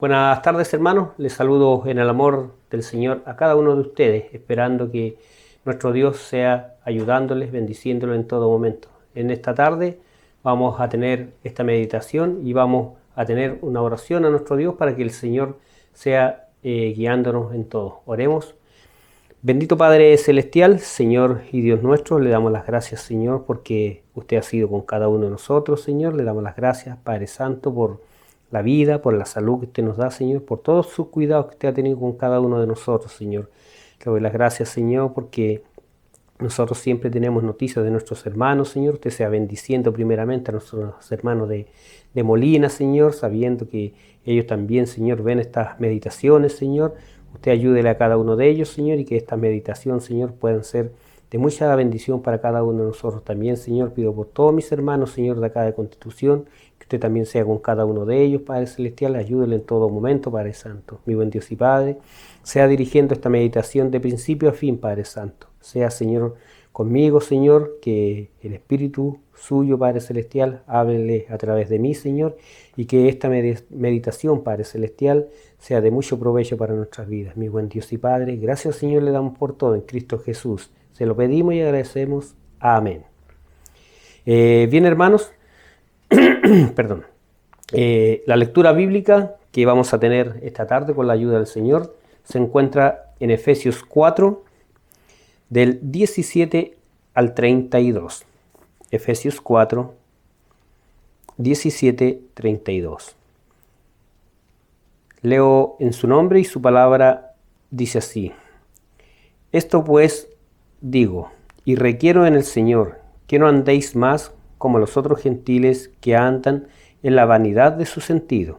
Buenas tardes, hermanos. Les saludo en el amor del Señor a cada uno de ustedes, esperando que nuestro Dios sea ayudándoles, bendiciéndoles en todo momento. En esta tarde vamos a tener esta meditación y vamos a tener una oración a nuestro Dios para que el Señor sea guiándonos en todo. Oremos. Bendito Padre Celestial, Señor y Dios nuestro, le damos las gracias, Señor, porque usted ha sido con cada uno de nosotros, Señor. Le damos las gracias, Padre Santo, por la vida, por la salud que usted nos da, Señor, por todos sus cuidados que usted ha tenido con cada uno de nosotros, Señor. Le doy las gracias, Señor, porque nosotros siempre tenemos noticias de nuestros hermanos, Señor. Usted sea bendiciendo primeramente a nuestros hermanos de Molina, Señor, sabiendo que ellos también, Señor, ven estas meditaciones, Señor. Usted ayúdele a cada uno de ellos, Señor, y que esta meditación, Señor, puedan ser de mucha bendición para cada uno de nosotros también, Señor. Pido por todos mis hermanos, Señor, de acá de Constitución, que usted también sea con cada uno de ellos, Padre Celestial. Ayúdele en todo momento, Padre Santo. Mi buen Dios y Padre, sea dirigiendo esta meditación de principio a fin, Padre Santo. Sea, Señor, conmigo, Señor, que el Espíritu suyo, Padre Celestial, háblele a través de mí, Señor, y que esta meditación, Padre Celestial, sea de mucho provecho para nuestras vidas. Mi buen Dios y Padre, gracias, Señor, le damos por todo en Cristo Jesús. Se lo pedimos y agradecemos. Amén. Bien, hermanos, perdón. La lectura bíblica que vamos a tener esta tarde con la ayuda del Señor se encuentra en Efesios 4, del 17 al 32. Efesios 4, 17, 32. Leo en su nombre y su palabra dice así: Esto pues digo, y requiero en el Señor, que no andéis más como los otros gentiles que andan en la vanidad de su sentido,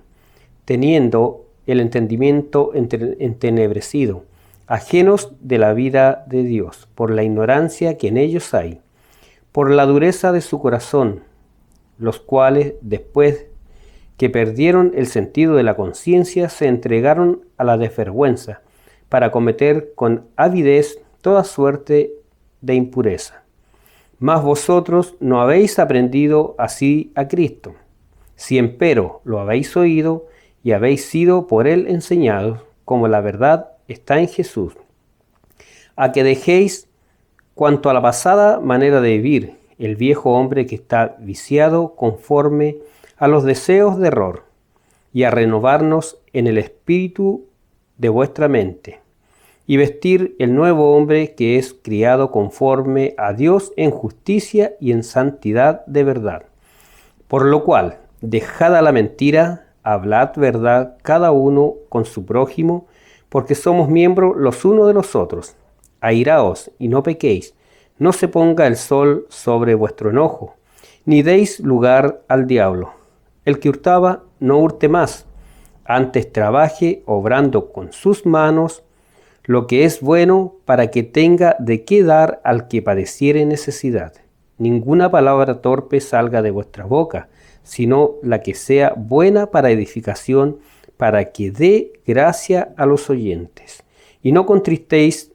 teniendo el entendimiento entenebrecido, ajenos de la vida de Dios, por la ignorancia que en ellos hay, por la dureza de su corazón, los cuales, después que perdieron el sentido de la conciencia, se entregaron a la desvergüenza, para cometer con avidez toda suerte de impureza. Mas vosotros no habéis aprendido así a Cristo, si empero lo habéis oído y habéis sido por él enseñados, como la verdad está en Jesús, a que dejéis cuanto a la pasada manera de vivir, el viejo hombre que está viciado conforme a los deseos de error, y a renovarnos en el espíritu de vuestra mente, y vestir el nuevo hombre que es criado conforme a Dios en justicia y en santidad de verdad. Por lo cual, dejada la mentira, hablad verdad cada uno con su prójimo, porque somos miembros los unos de los otros. Airaos y no pequéis, no se ponga el sol sobre vuestro enojo, ni deis lugar al diablo. El que hurtaba, no hurte más, antes trabaje obrando con sus manos lo que es bueno, para que tenga de qué dar al que padeciere necesidad. Ninguna palabra torpe salga de vuestra boca, sino la que sea buena para edificación, para que dé gracia a los oyentes. Y no contristéis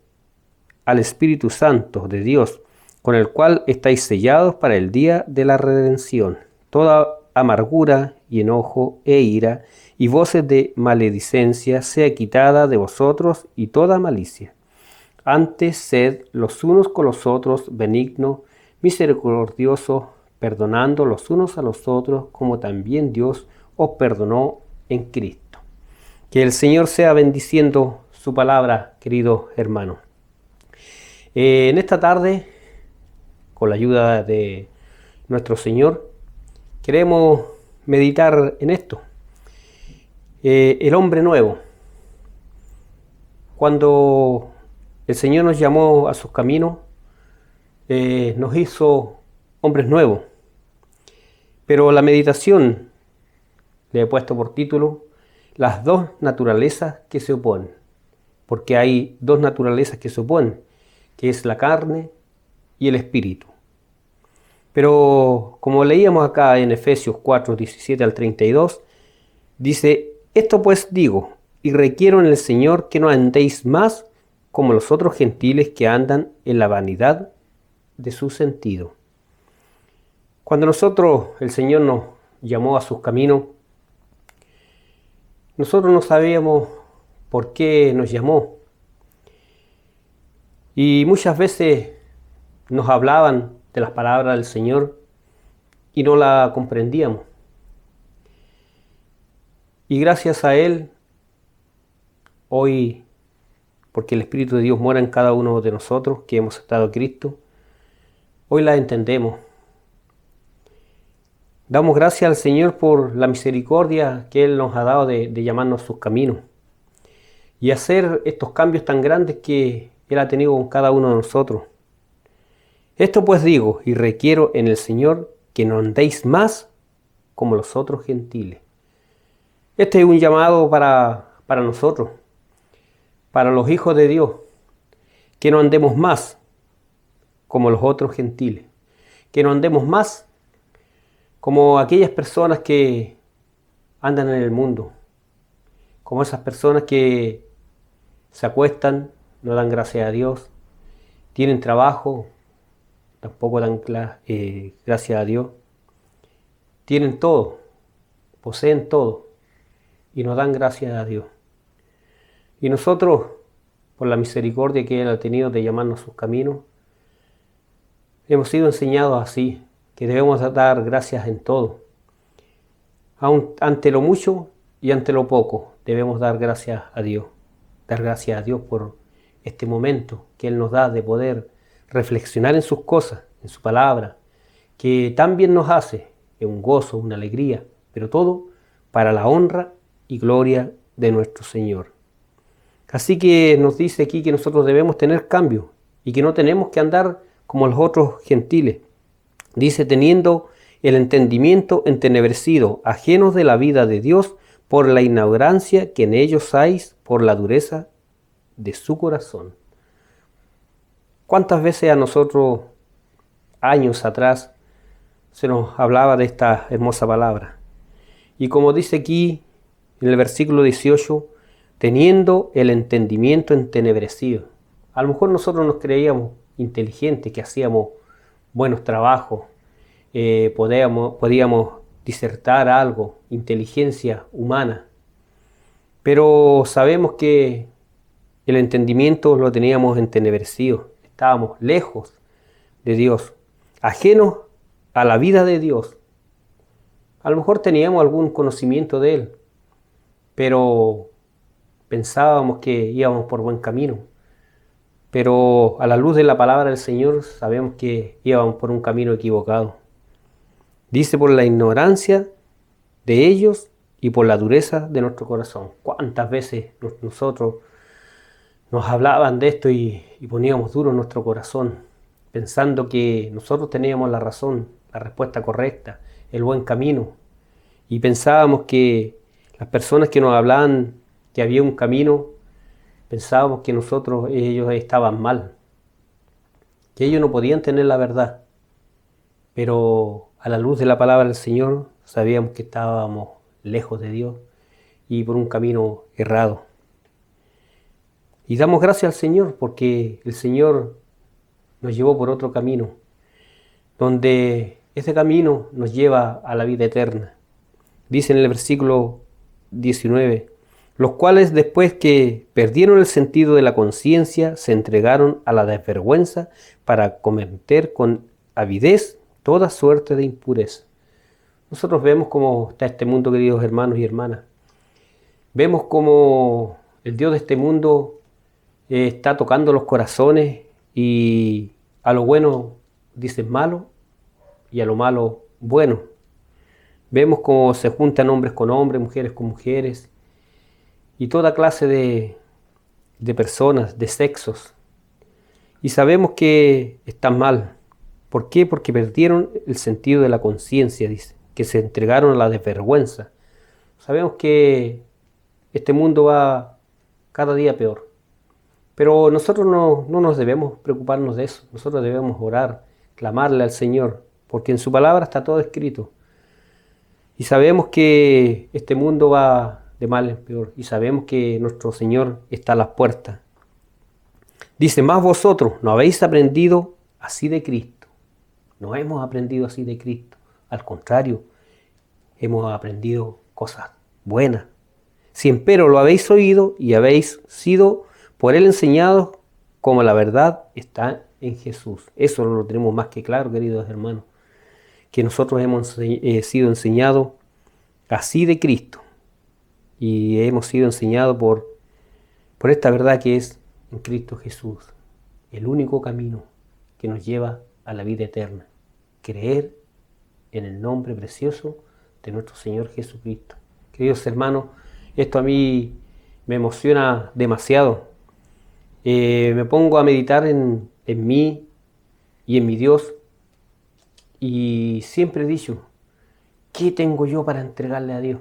al Espíritu Santo de Dios, con el cual estáis sellados para el día de la redención. Toda amargura y enojo e ira y voces de maledicencia sea quitada de vosotros, y toda malicia. Antes sed los unos con los otros benignos, misericordiosos, perdonando los unos a los otros, como también Dios os perdonó en Cristo. Que el Señor sea bendiciendo su palabra, queridos hermanos. En esta tarde, con la ayuda de nuestro Señor, queremos meditar en esto. El hombre nuevo. Cuando el Señor nos llamó a sus caminos, nos hizo hombres nuevos. Pero la meditación le he puesto por título Las dos naturalezas que se oponen. Porque hay dos naturalezas que se oponen, que es la carne y el espíritu. Pero como leíamos acá en Efesios 4, 17 al 32, dice: Esto pues digo, y requiero en el Señor, que no andéis más como los otros gentiles que andan en la vanidad de su sentido. Cuando el Señor nos llamó a sus caminos, nosotros no sabíamos por qué nos llamó. Y muchas veces nos hablaban de las palabras del Señor y no la comprendíamos. Y gracias a Él, hoy, porque el Espíritu de Dios mora en cada uno de nosotros, que hemos aceptado a Cristo, hoy la entendemos. Damos gracias al Señor por la misericordia que Él nos ha dado de llamarnos a sus caminos y hacer estos cambios tan grandes que Él ha tenido con cada uno de nosotros. Esto pues digo y requiero en el Señor que no andéis más como los otros gentiles. Este es un llamado para nosotros, para los hijos de Dios, que no andemos más como los otros gentiles, que no andemos más como aquellas personas que andan en el mundo, como esas personas que se acuestan, no dan gracias a Dios, tienen trabajo, tampoco dan gracias a Dios, tienen todo, poseen todo y no dan gracias a Dios. Y nosotros, por la misericordia que Él ha tenido de llamarnos a sus caminos, hemos sido enseñados así, que debemos dar gracias en todo. Ante lo mucho y ante lo poco debemos dar gracias a Dios. Dar gracias a Dios por este momento que Él nos da de poder reflexionar en sus cosas, en su palabra, que tan bien nos hace, es un gozo, una alegría, pero todo para la honra y gloria de nuestro Señor. Así que nos dice aquí que nosotros debemos tener cambio y que no tenemos que andar como los otros gentiles. Dice, teniendo el entendimiento entenebrecido, ajenos de la vida de Dios, por la ignorancia que en ellos hay, por la dureza de su corazón. ¿Cuántas veces a nosotros, años atrás, se nos hablaba de esta hermosa palabra? Y como dice aquí, en el versículo 18, teniendo el entendimiento entenebrecido. A lo mejor nosotros nos creíamos inteligentes, que hacíamos buenos trabajos, podíamos disertar algo, inteligencia humana, pero sabemos que el entendimiento lo teníamos entenebrecido, estábamos lejos de Dios, ajenos a la vida de Dios. A lo mejor teníamos algún conocimiento de Él, pero pensábamos que íbamos por buen camino. Pero a la luz de la palabra del Señor sabemos que íbamos por un camino equivocado. Dice, por la ignorancia de ellos y por la dureza de nuestro corazón. ¿Cuántas veces nosotros nos hablaban de esto y poníamos duro nuestro corazón, pensando que nosotros teníamos la razón, la respuesta correcta, el buen camino? Y pensábamos que las personas que nos hablaban que había un camino, pensábamos que ellos estaban mal, que ellos no podían tener la verdad. Pero a la luz de la palabra del Señor sabíamos que estábamos lejos de Dios y por un camino errado. Y damos gracias al Señor porque el Señor nos llevó por otro camino, donde ese camino nos lleva a la vida eterna. Dice en el versículo 19, los cuales después que perdieron el sentido de la conciencia, se entregaron a la desvergüenza para cometer con avidez toda suerte de impureza. Nosotros vemos cómo está este mundo, queridos hermanos y hermanas. Vemos cómo el Dios de este mundo está tocando los corazones y a lo bueno dicen malo y a lo malo bueno. Vemos cómo se juntan hombres con hombres, mujeres con mujeres y toda clase de personas, de sexos. Y sabemos que están mal. ¿Por qué? Porque perdieron el sentido de la conciencia, dice, que se entregaron a la desvergüenza. Sabemos que este mundo va cada día peor. Pero nosotros no nos debemos preocuparnos de eso. Nosotros debemos orar, clamarle al Señor, porque en su palabra está todo escrito. Y sabemos que este mundo va de mal en peor. Y sabemos que nuestro Señor está a las puertas. Dice, más vosotros no habéis aprendido así de Cristo. No hemos aprendido así de Cristo. Al contrario, hemos aprendido cosas buenas. Si empero lo habéis oído y habéis sido por él enseñados, como la verdad está en Jesús. Eso lo tenemos más que claro, queridos hermanos, que nosotros hemos sido enseñados así de Cristo y hemos sido enseñados por esta verdad que es en Cristo Jesús, el único camino que nos lleva a la vida eterna. Creer en el nombre precioso de nuestro Señor Jesucristo. Queridos hermanos, esto a mí me emociona demasiado. Me pongo a meditar en mí y en mi Dios y siempre he dicho, ¿qué tengo yo para entregarle a Dios?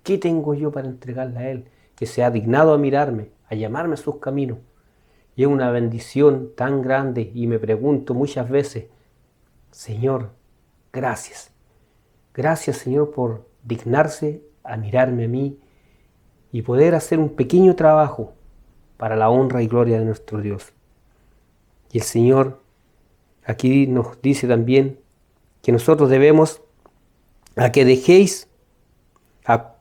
¿Qué tengo yo para entregarle a Él? Que se ha dignado a mirarme, a llamarme a sus caminos. Y es una bendición tan grande y me pregunto muchas veces, Señor, gracias. Gracias, Señor, por dignarse a mirarme a mí y poder hacer un pequeño trabajo para la honra y gloria de nuestro Dios. Y el Señor aquí nos dice también que nosotros debemos a que dejéis a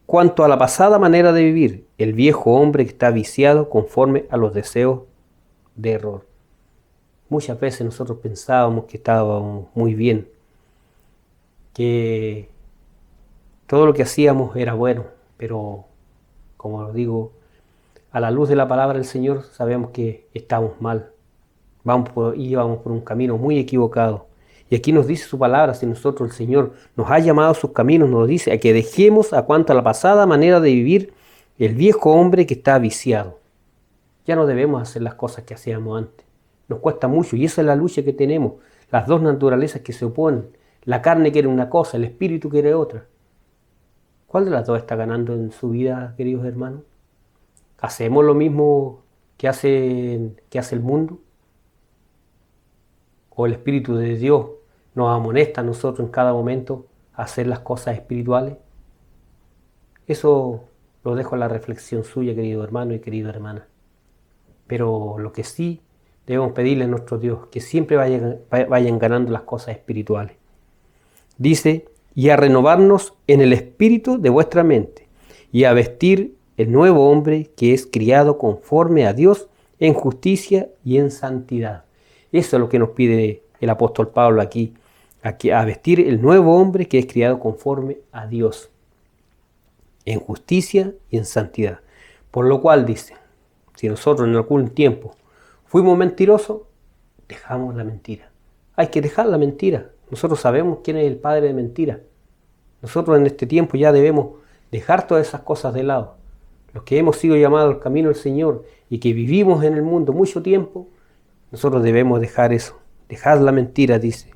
cuanto a la pasada manera de vivir, el viejo hombre que está viciado conforme a los deseos de error. Muchas veces nosotros pensábamos que estábamos muy bien, que todo lo que hacíamos era bueno, pero como lo digo, a la luz de la palabra del Señor sabemos que estamos mal, íbamos por un camino muy equivocado. Y aquí nos dice su palabra, si nosotros el Señor nos ha llamado a sus caminos, nos dice a que dejemos a cuanto a la pasada manera de vivir el viejo hombre que está viciado. Ya no debemos hacer las cosas que hacíamos antes. Nos cuesta mucho y esa es la lucha que tenemos. Las dos naturalezas que se oponen. La carne quiere una cosa, el espíritu quiere otra. ¿Cuál de las dos está ganando en su vida, queridos hermanos? ¿Hacemos lo mismo que hace el mundo? ¿O el Espíritu de Dios nos amonesta a nosotros en cada momento a hacer las cosas espirituales? Eso lo dejo a la reflexión suya, querido hermano y querida hermana. Pero lo que sí debemos pedirle a nuestro Dios, que siempre vayan ganando las cosas espirituales. Dice, y a renovarnos en el espíritu de vuestra mente, y a vestir el nuevo hombre que es criado conforme a Dios en justicia y en santidad. Eso es lo que nos pide el apóstol Pablo aquí, a vestir el nuevo hombre que es criado conforme a Dios, en justicia y en santidad. Por lo cual dice, si nosotros en algún tiempo fuimos mentirosos, dejamos la mentira. Hay que dejar la mentira. Nosotros sabemos quién es el padre de mentira. Nosotros en este tiempo ya debemos dejar todas esas cosas de lado. Los que hemos sido llamados al camino del Señor y que vivimos en el mundo mucho tiempo, nosotros debemos dejar eso. Dejad la mentira, dice.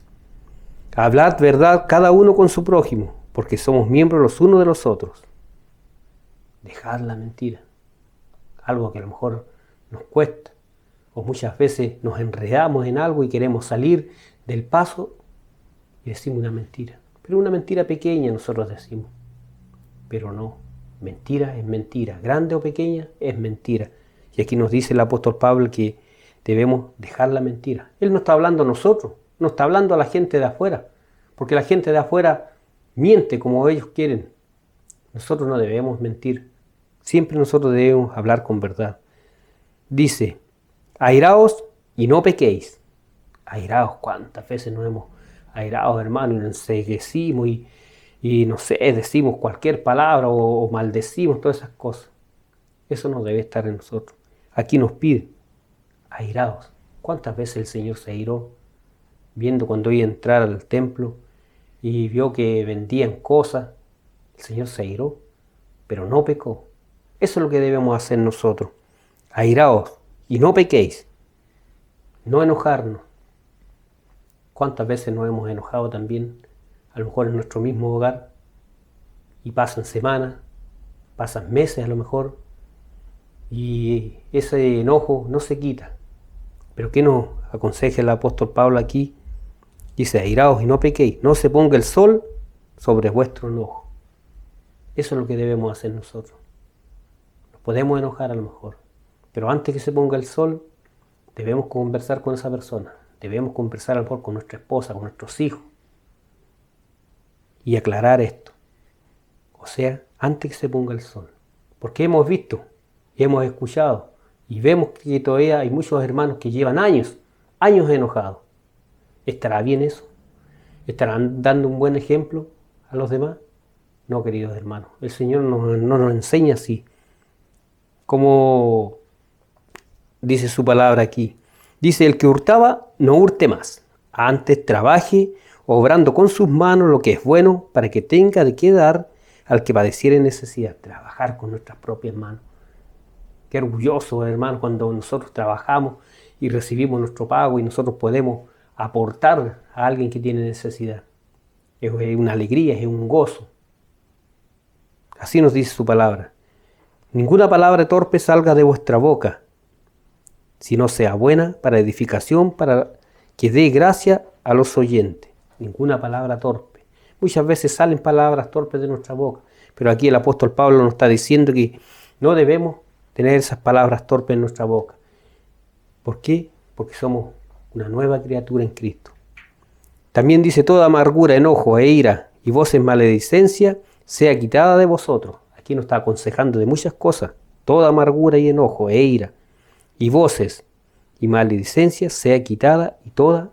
Hablad verdad cada uno con su prójimo, porque somos miembros los unos de los otros. Dejad la mentira. Algo que a lo mejor nos cuesta. O muchas veces nos enredamos en algo y queremos salir del paso y decimos una mentira. Pero una mentira pequeña nosotros decimos. Pero no. Mentira es mentira. Grande o pequeña es mentira. Y aquí nos dice el apóstol Pablo que debemos dejar la mentira. Él no está hablando a nosotros, no está hablando a la gente de afuera, porque la gente de afuera miente como ellos quieren. Nosotros no debemos mentir, siempre nosotros debemos hablar con verdad. Dice, airaos y no pequéis. Airaos, ¿cuántas veces nos hemos airados, hermano, y nos enceguecimos y no sé, decimos cualquier palabra o maldecimos todas esas cosas? Eso no debe estar en nosotros. Aquí nos pide, airaos. ¿Cuántas veces el Señor se airó viendo cuando iba a entrar al templo y vio que vendían cosas? El Señor se airó, pero no pecó. Eso es lo que debemos hacer nosotros. Airaos y no pequéis. No enojarnos. ¿Cuántas veces nos hemos enojado también? A lo mejor en nuestro mismo hogar. Y pasan semanas, pasan meses a lo mejor. Y ese enojo no se quita. Pero ¿qué nos aconseja el apóstol Pablo aquí? Dice, airaos y no pequéis. No se ponga el sol sobre vuestro enojo. Eso es lo que debemos hacer nosotros. Nos podemos enojar a lo mejor. Pero antes que se ponga el sol, debemos conversar con esa persona. Debemos conversar a lo mejor con nuestra esposa, con nuestros hijos. Y aclarar esto. O sea, antes que se ponga el sol. Porque hemos visto, hemos escuchado y vemos que todavía hay muchos hermanos que llevan años enojados. ¿Estará bien eso? ¿Estarán dando un buen ejemplo a los demás? No, queridos hermanos, el Señor no nos enseña así. Como dice su palabra aquí. Dice, el que hurtaba, no hurte más. Antes trabaje, obrando con sus manos lo que es bueno, para que tenga de qué dar al que padeciere necesidad. Trabajar con nuestras propias manos. Qué orgulloso, hermano, cuando nosotros trabajamos y recibimos nuestro pago y nosotros podemos aportar a alguien que tiene necesidad. Es una alegría, es un gozo. Así nos dice su palabra. Ninguna palabra torpe salga de vuestra boca, sino sea buena para edificación, para que dé gracia a los oyentes. Ninguna palabra torpe. Muchas veces salen palabras torpes de nuestra boca, pero aquí el apóstol Pablo nos está diciendo que no debemos tener esas palabras torpes en nuestra boca. ¿Por qué? Porque somos una nueva criatura en Cristo. También dice, toda amargura, enojo e ira y voces maledicencia sea quitada de vosotros. Aquí nos está aconsejando de muchas cosas. Toda amargura y enojo e ira y voces y maledicencia sea quitada y toda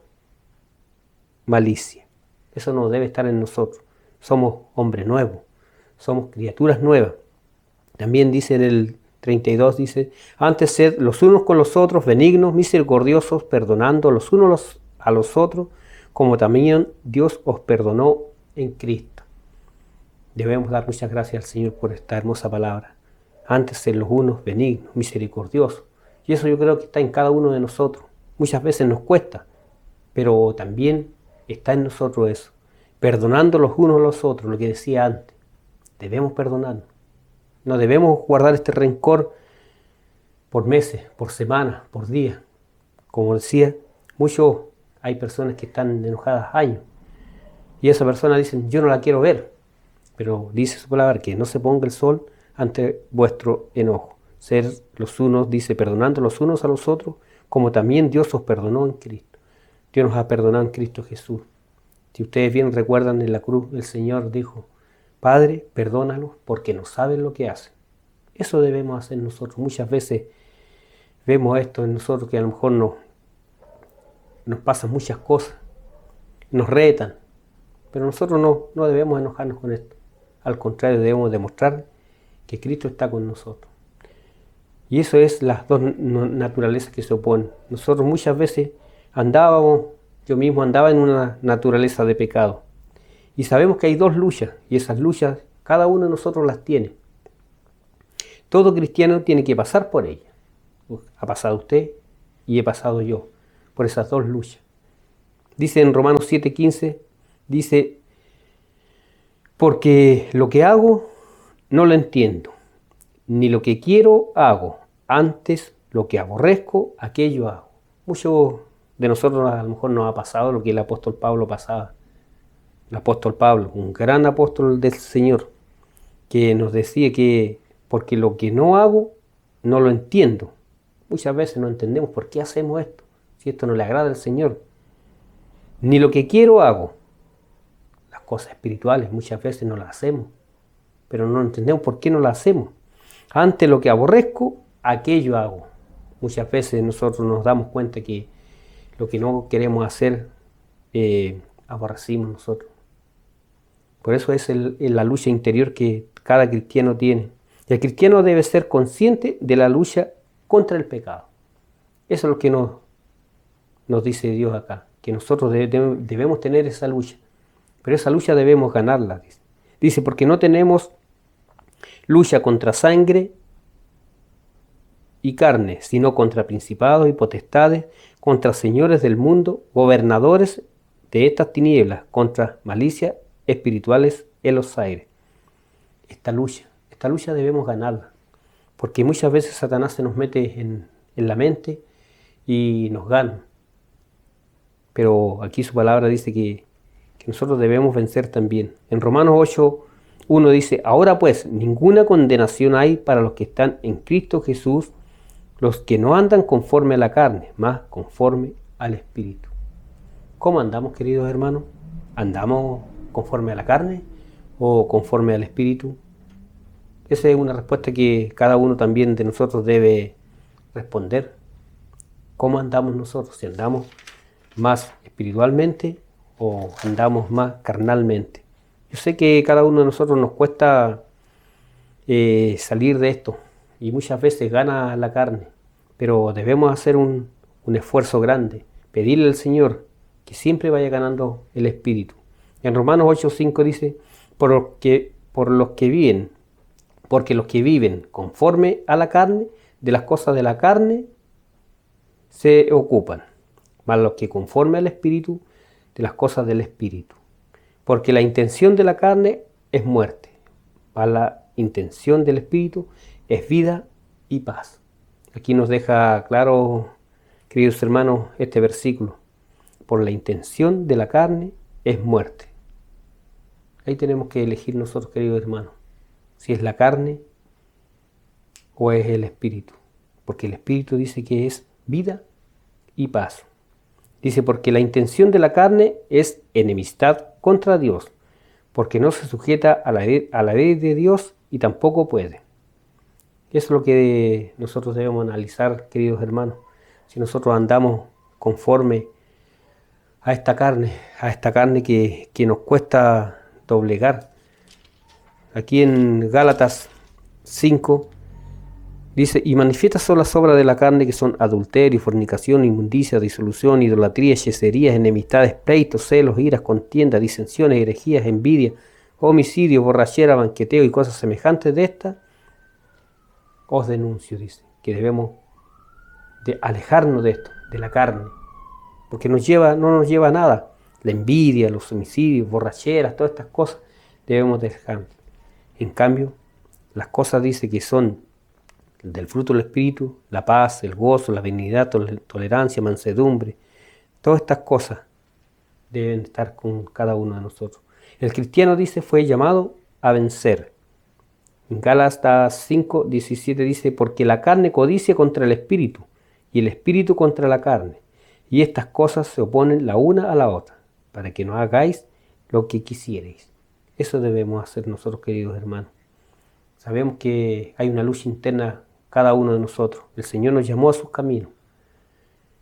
malicia. Eso no debe estar en nosotros. Somos hombres nuevos, somos criaturas nuevas. También dice en el 32, dice, antes sed los unos con los otros benignos, misericordiosos, perdonando los unos a los otros, como también Dios os perdonó en Cristo. Debemos dar muchas gracias al Señor por esta hermosa palabra. Antes sed los unos benignos, misericordiosos. Y eso yo creo que está en cada uno de nosotros. Muchas veces nos cuesta, pero también está en nosotros eso. Perdonando los unos a los otros, lo que decía antes. Debemos perdonarnos. No debemos guardar este rencor por meses, por semanas, por días. Como decía, hay personas que están enojadas años. Y esas personas dicen, yo no la quiero ver. Pero dice su palabra que no se ponga el sol ante vuestro enojo. Ser los unos, dice, perdonando los unos a los otros, como también Dios os perdonó en Cristo. Dios nos ha perdonado en Cristo Jesús. Si ustedes bien recuerdan, en la cruz el Señor dijo, Padre, perdónalos porque no saben lo que hacen. Eso debemos hacer nosotros. Muchas veces vemos esto en nosotros, que a lo mejor nos pasan muchas cosas, nos retan, pero nosotros no debemos enojarnos con esto. Al contrario, debemos demostrar que Cristo está con nosotros. Y eso es las dos naturalezas que se oponen. Nosotros muchas veces yo mismo andaba en una naturaleza de pecado. Y sabemos que hay dos luchas, y esas luchas cada uno de nosotros las tiene. Todo cristiano tiene que pasar por ellas. Ha pasado usted y he pasado yo por esas dos luchas. Dice en Romanos 7:15, dice, porque lo que hago no lo entiendo, ni lo que quiero hago, antes lo que aborrezco, aquello hago. Muchos de nosotros a lo mejor nos ha pasado lo que el apóstol Pablo pasaba. El apóstol Pablo, un gran apóstol del Señor, que nos decía que porque lo que no hago, no lo entiendo. Muchas veces no entendemos por qué hacemos esto, si esto no le agrada al Señor. Ni lo que quiero hago. Las cosas espirituales muchas veces no las hacemos, pero no entendemos por qué no las hacemos. Antes lo que aborrezco, aquello hago. Muchas veces nosotros nos damos cuenta que lo que no queremos hacer, aborrecimos nosotros. Por eso es la lucha interior que cada cristiano tiene. Y el cristiano debe ser consciente de la lucha contra el pecado. Eso es lo que nos dice Dios acá, que nosotros debemos tener esa lucha. Pero esa lucha debemos ganarla. Dice, porque no tenemos lucha contra sangre y carne, sino contra principados y potestades, contra señores del mundo, gobernadores de estas tinieblas, contra malicias espirituales en los aires. Esta lucha debemos ganarla, porque muchas veces Satanás se nos mete en la mente y nos gana. Pero aquí su palabra dice que nosotros debemos vencer también. En Romanos 8:1 dice, ahora pues, ninguna condenación hay para los que están en Cristo Jesús, los que no andan conforme a la carne, más conforme al Espíritu. ¿Cómo andamos, queridos hermanos? ¿Andamos conforme a la carne o conforme al Espíritu? Esa es una respuesta que cada uno también de nosotros debe responder. ¿Cómo andamos nosotros? Si andamos más espiritualmente o andamos más carnalmente. Yo sé que cada uno de nosotros nos cuesta salir de esto y muchas veces gana la carne, pero debemos hacer un esfuerzo grande, pedirle al Señor que siempre vaya ganando el espíritu. En Romanos 8:5 dice, porque los que viven conforme a la carne, de las cosas de la carne se ocupan, mas los que conforme al espíritu, de las cosas del espíritu. Porque la intención de la carne es muerte, mas la intención del espíritu es vida y paz. Aquí nos deja claro, queridos hermanos, este versículo. Por la intención de la carne es muerte. Ahí tenemos que elegir nosotros, queridos hermanos, si es la carne o es el espíritu. Porque el espíritu dice que es vida y paz. Dice, porque la intención de la carne es enemistad contra Dios, porque no se sujeta a la ley de Dios y tampoco puede. Eso es lo que nosotros debemos analizar, queridos hermanos. Si nosotros andamos conforme a esta carne que nos cuesta doblegar. Aquí en Gálatas 5 dice, y manifiestas son las obras de la carne, que son adulterio, fornicación, inmundicia, disolución, idolatría, hechicerías, enemistades, pleitos, celos, iras, contiendas, disensiones, herejías, envidia, homicidio, borrachera, banqueteo y cosas semejantes de estas. Os denuncio, dice, que debemos de alejarnos de esto, de la carne, porque no nos lleva a nada. La envidia, los homicidios, borracheras, todas estas cosas debemos dejar. En cambio, las cosas dice que son del fruto del Espíritu, la paz, el gozo, la benignidad, tolerancia, mansedumbre, todas estas cosas deben estar con cada uno de nosotros. El cristiano, dice, fue llamado a vencer. En Gálatas 5:17 dice, porque la carne codicia contra el Espíritu, y el Espíritu contra la carne, y estas cosas se oponen la una a la otra, para que no hagáis lo que quisierais. Eso debemos hacer nosotros, queridos hermanos. Sabemos que hay una lucha interna cada uno de nosotros. El Señor nos llamó a sus caminos,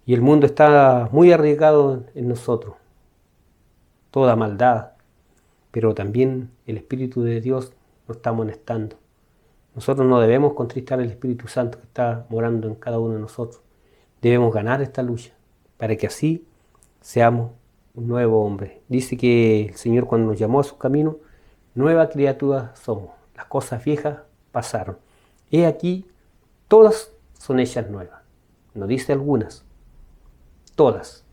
y el mundo está muy arriesgado en nosotros, toda maldad, pero también el Espíritu de Dios nos está amonestando. Nosotros no debemos contristar al Espíritu Santo que está morando en cada uno de nosotros. Debemos ganar esta lucha para que así seamos un nuevo hombre. Dice que el Señor, cuando nos llamó a su camino, nueva criatura somos. Las cosas viejas pasaron. He aquí, todas son hechas nuevas. No dice algunas, todas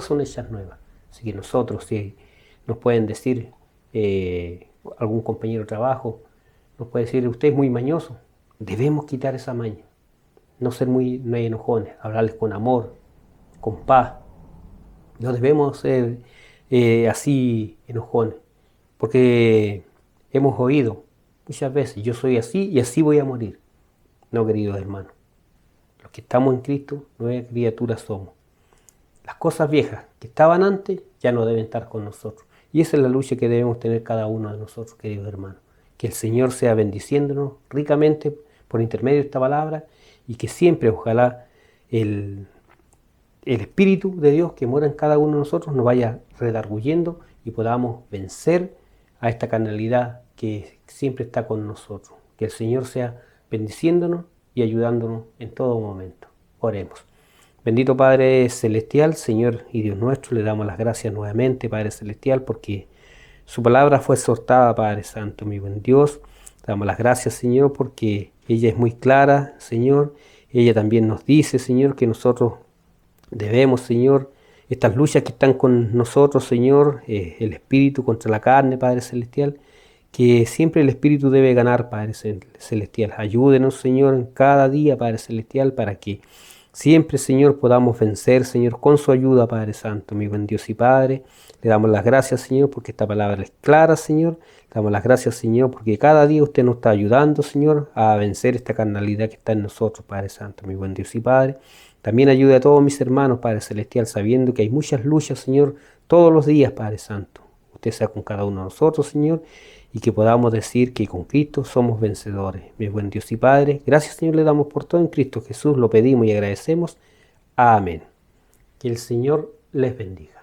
son hechas nuevas. Así que nosotros, si nos pueden decir algún compañero de trabajo, nos puede decir, usted es muy mañoso, debemos quitar esa maña. No ser muy enojones, hablarles con amor, con paz. No debemos ser así enojones, porque hemos oído muchas veces, yo soy así y así voy a morir. No, queridos hermanos, los que estamos en Cristo, nuevas criaturas somos. Las cosas viejas que estaban antes ya no deben estar con nosotros. Y esa es la lucha que debemos tener cada uno de nosotros, queridos hermanos. Que el Señor sea bendiciéndonos ricamente por intermedio de esta palabra, y que siempre, ojalá, el Espíritu de Dios que mora en cada uno de nosotros nos vaya redarguyendo y podamos vencer a esta carnalidad que siempre está con nosotros. Que el Señor sea bendiciéndonos y ayudándonos en todo momento. Oremos. Bendito Padre Celestial, Señor y Dios nuestro, le damos las gracias nuevamente, Padre Celestial, porque su palabra fue exhortada, Padre Santo, mi buen Dios. Le damos las gracias, Señor, porque ella es muy clara, Señor. Ella también nos dice, Señor, que nosotros debemos, Señor, estas luchas que están con nosotros, Señor, el espíritu contra la carne, Padre Celestial, que siempre el espíritu debe ganar, Padre Celestial. Ayúdenos, Señor, en cada día, Padre Celestial, para que siempre, Señor, podamos vencer, Señor, con su ayuda, Padre Santo, mi buen Dios y Padre. Le damos las gracias, Señor, porque esta palabra es clara, Señor. Le damos las gracias, Señor, porque cada día usted nos está ayudando, Señor, a vencer esta carnalidad que está en nosotros, Padre Santo, mi buen Dios y Padre. También ayude a todos mis hermanos, Padre Celestial, sabiendo que hay muchas luchas, Señor, todos los días, Padre Santo. usted sea con cada uno de nosotros, Señor, y que podamos decir que con Cristo somos vencedores. Mi buen Dios y Padre, gracias, Señor, le damos por todo en Cristo Jesús, lo pedimos y agradecemos. Amén. Que el Señor les bendiga.